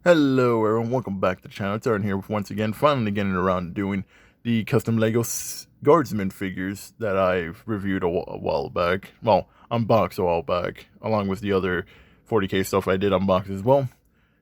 Hello everyone, welcome back to the channel. It's Aaron here once again, finally getting around to doing the custom Lego Guardsman figures that I've reviewed a while back. Well, unboxed a while back, along with the other 40K stuff I did unbox as well.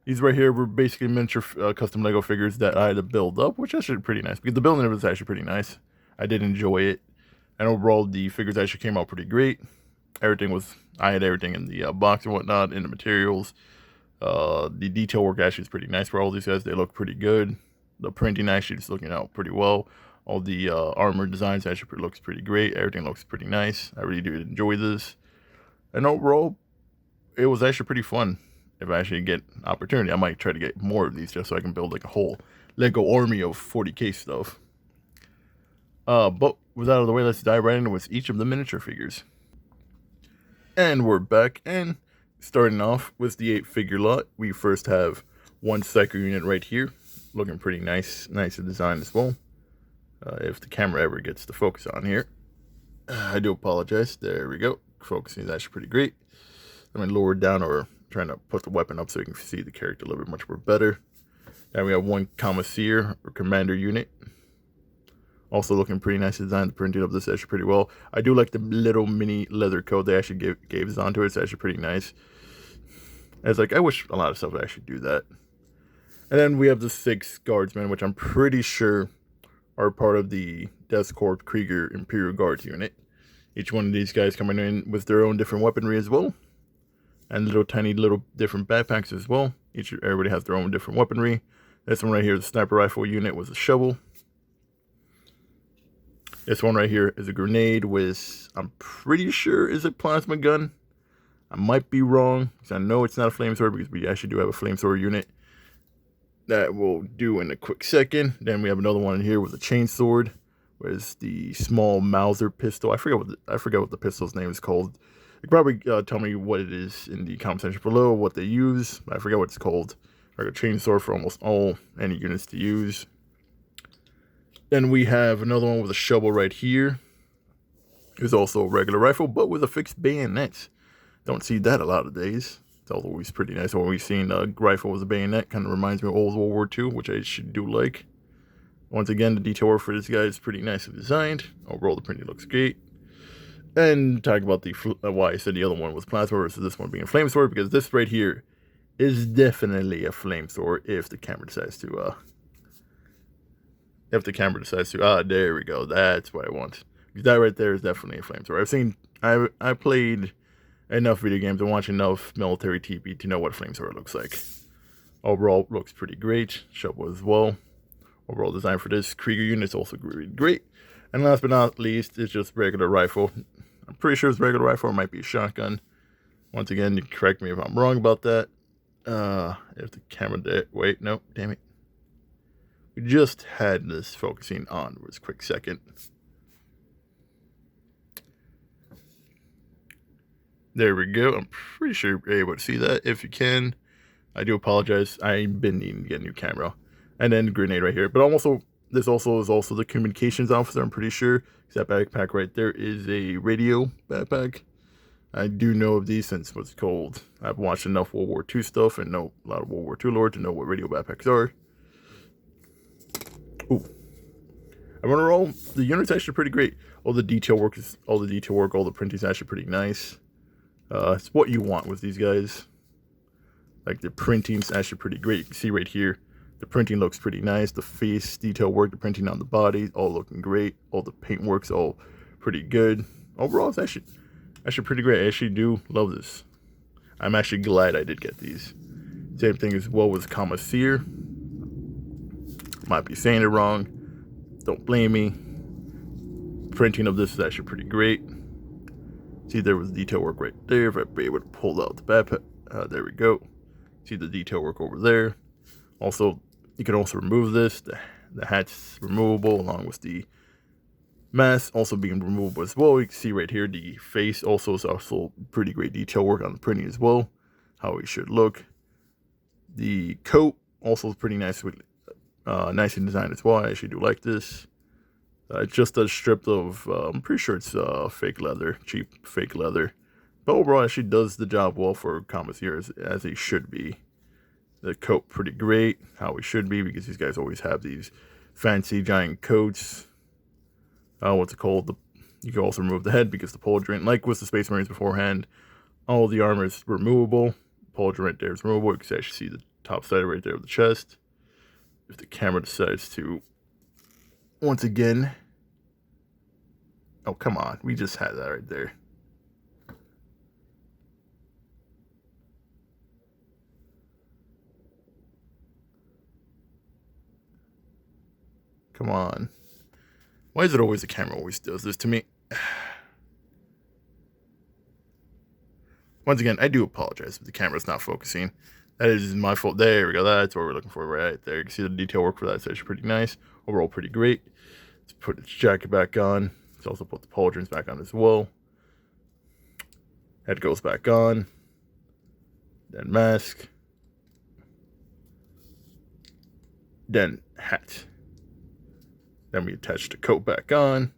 These right here were basically miniature custom Lego figures that I had to build up, which is actually pretty nice, because the building was actually pretty nice. I did enjoy it, and overall the figures actually came out pretty great. I had everything in the box and whatnot, in the materials. The detail work actually is pretty nice for all these guys. They look pretty good. The printing actually is looking out pretty well. All the armor designs actually looks pretty great. Everything looks pretty nice. I really do enjoy this. And overall, it was actually pretty fun. If I actually get an opportunity, I might try to get more of these just so I can build like a whole Lego army of 40K stuff. But with that out of the way, let's dive right into with each of the miniature figures. And we're back, and starting off with the 8-figure lot, we first have one Psycho unit right here, looking pretty nice design as well. If the camera ever gets to focus on here, I do apologize. There we go. Focusing is actually pretty great. Let me lower it down, or trying to put the weapon up so you can see the character a little bit much more better. Now we have one Commissar or Commander unit. Also looking pretty nice design. The printing of this actually pretty well. I do like the little mini leather coat they actually gave us onto it. It's actually pretty nice. It's like, I wish a lot of stuff would actually do that. And then we have the 6 Guardsmen, which I'm pretty sure are part of the Death Corps Krieger Imperial Guards unit. Each one of these guys coming in with their own different weaponry as well. And tiny different backpacks as well. Everybody has their own different weaponry. This one right here is a sniper rifle unit with a shovel. This one right here is a grenade with, I'm pretty sure, is a plasma gun. I might be wrong, because I know it's not a flamethrower, because we actually do have a flamethrower unit that we'll do in a quick second. Then we have another one in here with a chainsword, with the small Mauser pistol. I forget what the pistol's name is called. You can probably tell me what it is in the comment section below, what they use. I forget what it's called. Like a chainsword for almost any units to use. Then we have another one with a shovel right here. It's also a regular rifle, but with a fixed bayonet. Don't see that a lot of days. It's always pretty nice. When we've seen a rifle with a bayonet, kind of reminds me of old World War II, which I should do like. Once again, the detail work for this guy is pretty nicely designed. Overall, the printing looks great. And talk about why I said the other one was plasma versus this one being a flamethrower, because this right here is definitely a flamethrower if the camera decides to there we go. That's what I want. Because that right there is definitely a flamethrower. I played enough video games and watched enough military TV to know what a flamethrower looks like. Overall, looks pretty great. Shovel as well. Overall design for this Krieger unit is also really great. And last but not least, it's just regular rifle. I'm pretty sure it's regular rifle. It might be a shotgun. Once again, you can correct me if I'm wrong about that. If the camera there. Wait, no, damn it. We just had this focusing on for a quick second. There we go. I'm pretty sure you're able to see that. If you can, I do apologize. I've been needing to get a new camera. And then the grenade right here. But this also is the communications officer, I'm pretty sure. That backpack right there is a radio backpack. I do know of these since what's called. I've watched enough World War II stuff and know a lot of World War II lore to know what radio backpacks are. Ooh. I want to roll. The unit's actually pretty great. All the detail work, all the printing is actually pretty nice. It's what you want with these guys. Like, the printing's actually pretty great. You can see right here, the printing looks pretty nice. The face detail work, the printing on the body, all looking great. All the paint work's all pretty good. Overall, it's actually pretty great. I actually do love this. I'm actually glad I did get these. Same thing as well with Commissar. Might be saying it wrong. Don't blame me. Printing of this is actually pretty great. See, there was detail work right there. If I'd be able to pull out the backpack, there we go. See the detail work over there. Also, you can also remove this. The hat's removable along with the mask also being removable as well. You can see right here the face also is also pretty great detail work on the printing as well. How it should look. The coat also is pretty nice with nicely designed as well. I actually do like this. It's just a strip of, I'm pretty sure it's fake leather, cheap fake leather. But overall, actually does the job well for Commissar as he should be. The coat pretty great, how it should be, because these guys always have these fancy giant coats. What's it called? You can also remove the head because the pauldron, like with the Space Marines beforehand, all the armor is removable. Pauldron right there is removable. You can actually see the top side right there of the chest. If the camera decides to, once again, oh come on, we just had that right there. Come on. Why is it always the camera always does this to me? Once again, I do apologize if the camera's not focusing. That is my fault. There we go. That's what we're looking for right there. You can see the detail work for that. It's actually pretty nice. Overall, pretty great. Let's put its jacket back on. Let's also put the pauldrons back on as well. Head goes back on. Then mask. Then hat. Then we attach the coat back on.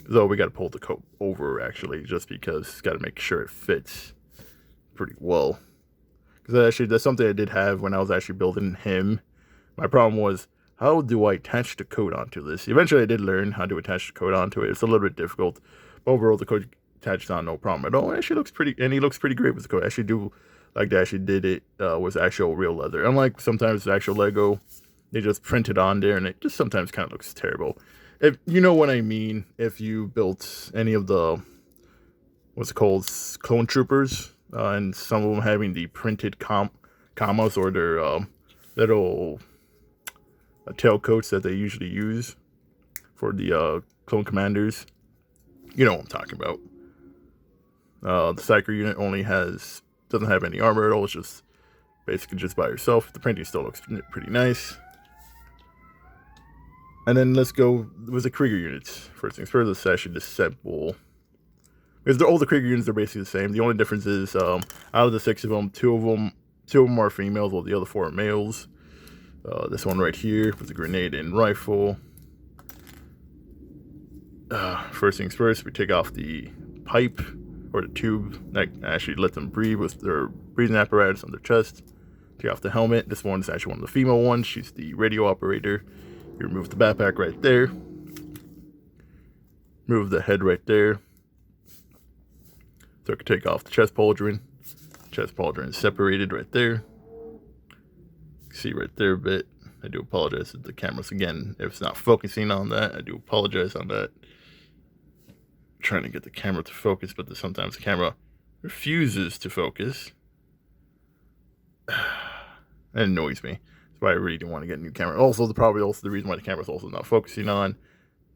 Though we got to pull the coat over actually, just because it's got to make sure it fits pretty well. Because actually, that's something I did have when I was actually building him. My problem was, how do I attach the coat onto this? Eventually, I did learn how to attach the coat onto it. It's a little bit difficult, but overall, the coat attaches on no problem at all. It actually looks pretty, and he looks pretty great with the coat. I actually do like they actually did it with actual real leather. Unlike sometimes the actual Lego, they just print it on there, and it just sometimes kind of looks terrible. If you know what I mean, if you built any of the, what's it called, clone troopers, and some of them having the printed commas or their little tailcoats that they usually use for the clone commanders, you know what I'm talking about. The Psyker unit doesn't have any armor at all. It's just basically just by yourself. The printing still looks pretty nice. And then let's go with the Krieger units. First things first, let's actually disassemble. Because all the Krieger units are basically the same. The only difference is, out of the 6 of them, two of them are females, while the other 4 are males. This one right here with the grenade and rifle. First things first, we take off the pipe or the tube that actually let them breathe with their breathing apparatus on their chest. Take off the helmet. This one is actually one of the female ones. She's the radio operator. You remove the backpack right there. Move the head right there. So I can take off the chest pauldron. Chest pauldron is separated right there. See right there a bit. I do apologize if the camera's, again, if it's not focusing on that, I do apologize on that. I'm trying to get the camera to focus, but sometimes the camera refuses to focus. That annoys me. That's why I really didn't want to get a new camera. Also, the reason why the camera's also not focusing on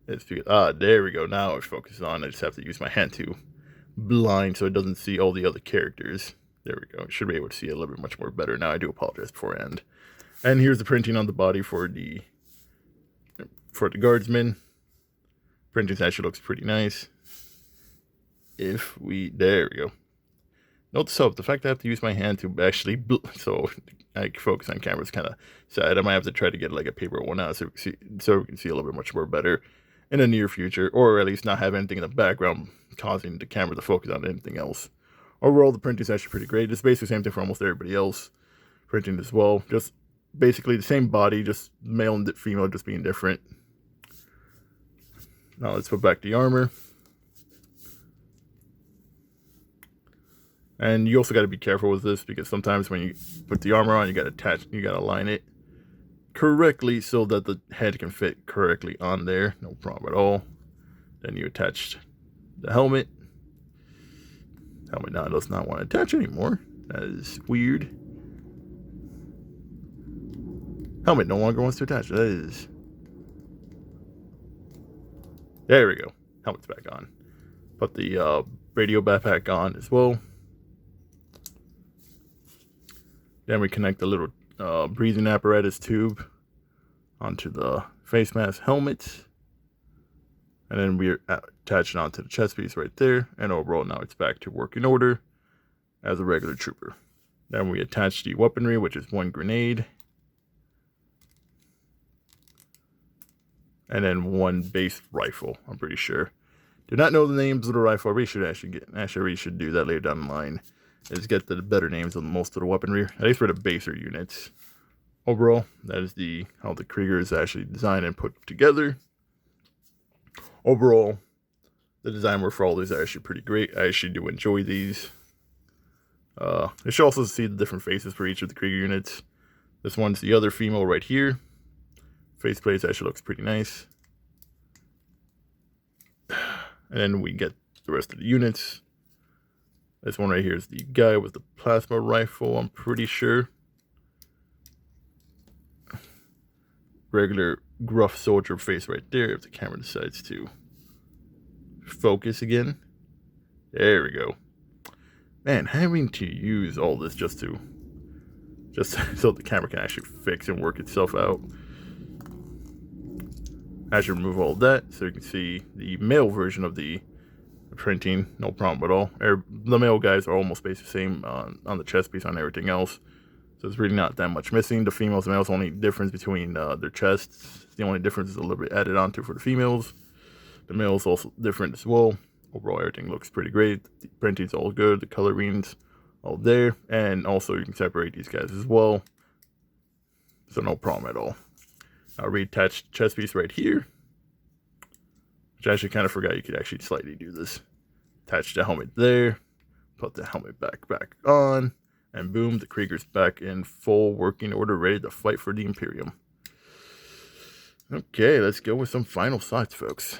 is because, there we go. Now it's focused on. I just have to use my hand to blind so it doesn't see all the other characters. There we go. It should be able to see a little bit much more better now. I do apologize beforehand. And here's the printing on the body for the Guardsman. Printing actually looks pretty nice. There we go. Note the fact that I have to use my hand to actually, so I can focus on camera is kind of sad. I might have to try to get like a paper one out so we can see a little bit much more better in the near future, or at least not have anything in the background causing the camera to focus on anything else. Overall, the printing is actually pretty great. It's basically the same thing for almost everybody else. Printing as well, just basically the same body, just male and female just being different. Now let's put back the armor. And you also got to be careful with this, because sometimes when you put the armor on, you got to align it correctly so that the head can fit correctly on there. No problem at all. Then you attach the helmet. Helmet now does not want to attach anymore. That is weird. Helmet no longer wants to attach. That is... There we go. Helmet's back on. Put the radio backpack on as well. Then we connect the little breathing apparatus tube onto the face mask helmet. And then we're attaching onto the chest piece right there. And overall, now it's back to working order as a regular trooper. Then we attach the weaponry, which is 1 grenade. And then 1 base rifle, I'm pretty sure. Do not know the names of the rifle. We should actually do that later down the line. is get the better names on most of the weaponry, at least for the baser units. Overall, that is how the Krieger is actually designed and put together. Overall, the design work for all these are actually pretty great. I actually do enjoy these. You should also see the different faces for each of the Krieger units. This one's the other female right here. Faceplate actually looks pretty nice. And then we get the rest of the units. This one right here is the guy with the plasma rifle, I'm pretty sure. Regular gruff soldier face right there if the camera decides to focus again. There we go. Man, having to use all this just so the camera can actually fix and work itself out. I should remove all of that so you can see the male version of the printing, no problem at all. The male guys are almost basically the same on the chest piece, on everything else. So it's really not that much missing. The females and males, only difference between their chests. The only difference is a little bit added onto for the females. The males also different as well. Overall, everything looks pretty great. The printing's all good. The colorings all there. And also you can separate these guys as well. So no problem at all. I'll reattach the chest piece right here. Which I actually kind of forgot you could actually slightly do this. Attach the helmet there. Put the helmet back on. And boom, the Krieger's back in full working order, ready to fight for the Imperium. Okay, let's go with some final thoughts, folks.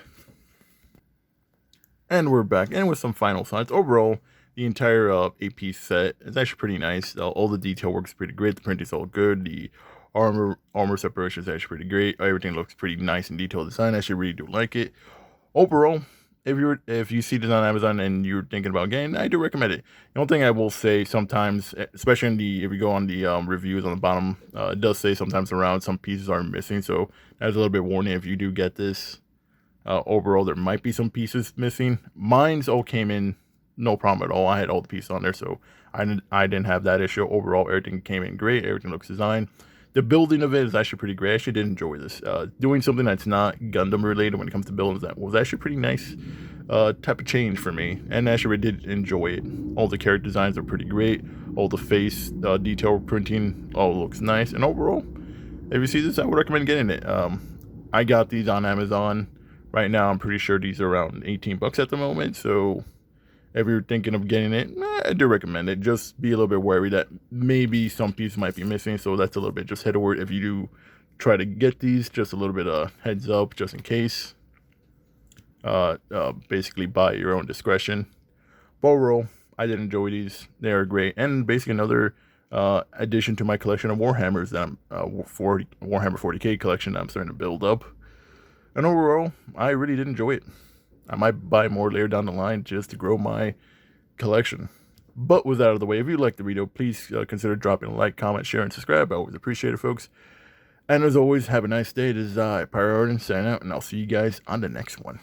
And we're back, and with some final thoughts. Overall, the entire AP set is actually pretty nice. All the detail works pretty great. The printing's all good. The armor separation is actually pretty great. Everything looks pretty nice and detailed design. I actually really do like it. Overall, if you see this on Amazon and you're thinking about getting it, I do recommend it. The only thing I will say sometimes, especially if you go on the reviews on the bottom, it does say sometimes around some pieces are missing. So that's a little bit warning if you do get this. Overall, there might be some pieces missing. Mine's all came in no problem at all. I had all the pieces on there, so I didn't have that issue. Overall, everything came in great. Everything looks designed. The building of it is actually pretty great. I actually did enjoy this. Doing something that's not Gundam related when it comes to buildings, that was actually pretty nice type of change for me. And actually, I did enjoy it. All the character designs are pretty great. All the face detail printing all looks nice. And overall, if you see this, I would recommend getting it. I got these on Amazon. Right now, I'm pretty sure these are around 18 bucks at the moment. So if you're thinking of getting it, I do recommend it. Just be a little bit wary that maybe some pieces might be missing. So that's a little bit just head over if you do try to get these. Just a little bit of heads up just in case. Basically by your own discretion. But overall, I did enjoy these. They are great. And basically another addition to my collection of Warhammers that Warhammer 40K collection that I'm starting to build up. And overall, I really did enjoy it. I might buy more later down the line just to grow my collection. But with that out of the way, if you liked the video, please consider dropping a like, comment, share, and subscribe. I always appreciate it, folks. And as always, have a nice day. This is Pyro signing out, and I'll see you guys on the next one.